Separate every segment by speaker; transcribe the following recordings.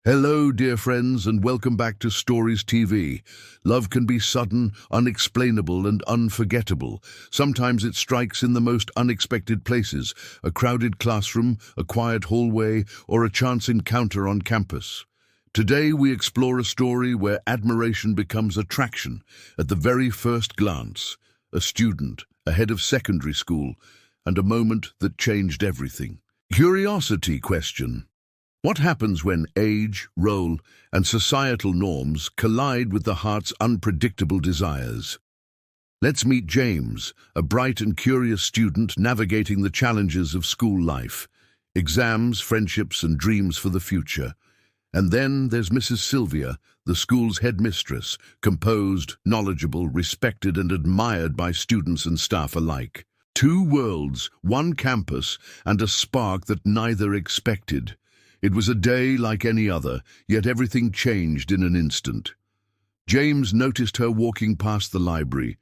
Speaker 1: Hello, dear friends, and welcome back to Stories TV. Love can be sudden, unexplainable, and unforgettable. Sometimes it strikes in the most unexpected places, a crowded classroom, a quiet hallway, or a chance encounter on campus. Today we explore a story where admiration becomes attraction at the very first glance. A student, ahead of secondary school, and a moment that changed everything. Curiosity question. What happens when age, role, and societal norms collide with the heart's unpredictable desires? Let's meet James, a bright and curious student navigating the challenges of school life. Exams, friendships, and dreams for the future. And then there's Mrs. Sylvia, the school's headmistress, composed, knowledgeable, respected, and admired by students and staff alike. Two worlds, one campus, and a spark that neither expected. It was a day like any other, yet everything changed in an instant. James noticed her walking past the library.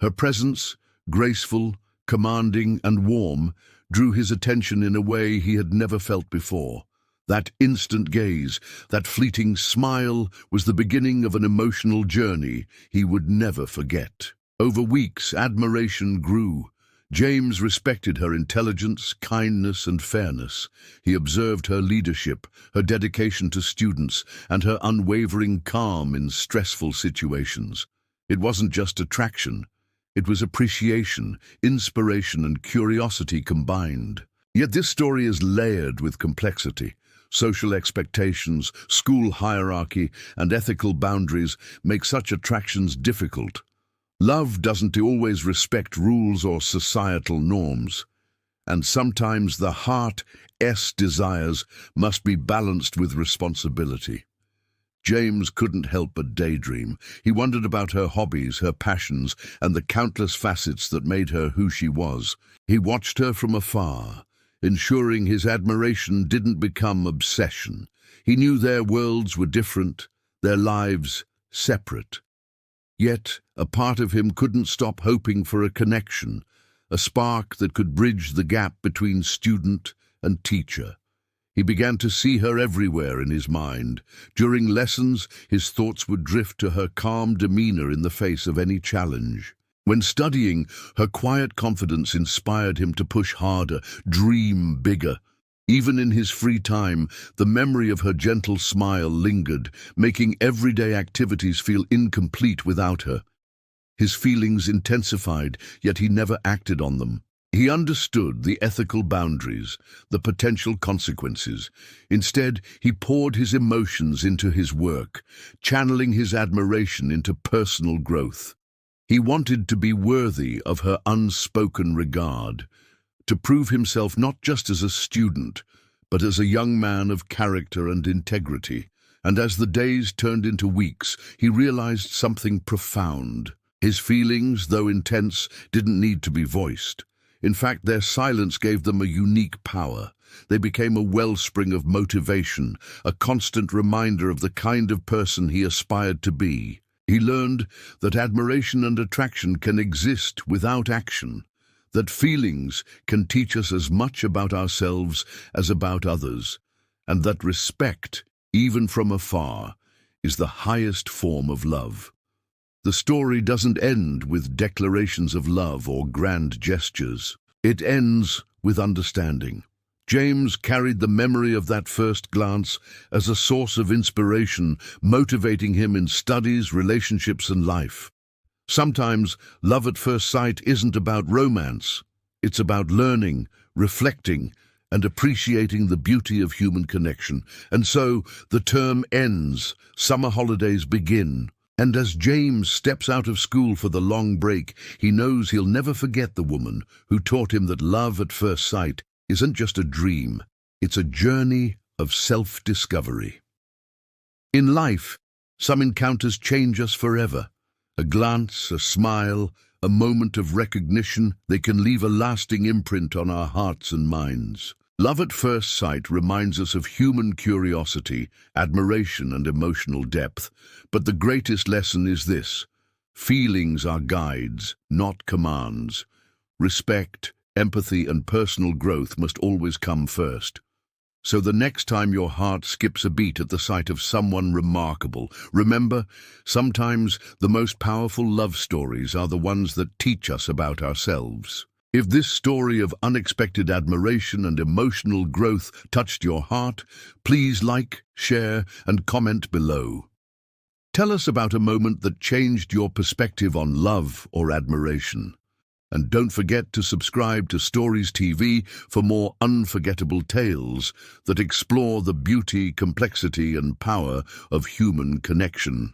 Speaker 1: Her presence, graceful, commanding, and warm, drew his attention in a way he had never felt before. That instant gaze, that fleeting smile, was the beginning of an emotional journey he would never forget. Over weeks, admiration grew. James respected her intelligence, kindness, and fairness. He observed her leadership, her dedication to students, and her unwavering calm in stressful situations. It wasn't just attraction. It was appreciation, inspiration, and curiosity combined. Yet this story is layered with complexity. Social expectations, school hierarchy, and ethical boundaries make such attractions difficult. Love doesn't always respect rules or societal norms, and sometimes the heart's desires must be balanced with responsibility. James couldn't help but daydream. He wondered about her hobbies, her passions, and the countless facets that made her who she was. He watched her from afar, ensuring his admiration didn't become obsession. He knew their worlds were different, their lives separate. Yet, a part of him couldn't stop hoping for a connection, a spark that could bridge the gap between student and teacher. He began to see her everywhere in his mind. During lessons, his thoughts would drift to her calm demeanor in the face of any challenge. When studying, her quiet confidence inspired him to push harder, dream bigger. Even in his free time, the memory of her gentle smile lingered, making everyday activities feel incomplete without her. His feelings intensified, yet he never acted on them. He understood the ethical boundaries, the potential consequences. Instead, he poured his emotions into his work, channeling his admiration into personal growth. He wanted to be worthy of her unspoken regard, to prove himself not just as a student, but as a young man of character and integrity. And as the days turned into weeks, he realized something profound. His feelings, though intense, didn't need to be voiced. In fact, their silence gave them a unique power. They became a wellspring of motivation, a constant reminder of the kind of person he aspired to be. He learned that admiration and attraction can exist without action, that feelings can teach us as much about ourselves as about others, and that respect, even from afar, is the highest form of love. The story doesn't end with declarations of love or grand gestures. It ends with understanding. James carried the memory of that first glance as a source of inspiration, motivating him in studies, relationships, and life. Sometimes love at first sight isn't about romance. It's about learning, reflecting, and appreciating the beauty of human connection. And so the term ends, summer holidays begin. And as James steps out of school for the long break, he knows he'll never forget the woman who taught him that love at first sight isn't just a dream, it's a journey of self-discovery. In life, some encounters change us forever. A glance, a smile, a moment of recognition, they can leave a lasting imprint on our hearts and minds. Love at first sight reminds us of human curiosity, admiration, and emotional depth. But the greatest lesson is this: feelings are guides, not commands. Respect, empathy, and personal growth must always come first. So the next time your heart skips a beat at the sight of someone remarkable, remember, sometimes the most powerful love stories are the ones that teach us about ourselves. If this story of unexpected admiration and emotional growth touched your heart, please like, share, and comment below. Tell us about a moment that changed your perspective on love or admiration. And don't forget to subscribe to Stories TV for more unforgettable tales that explore the beauty, complexity, and power of human connection.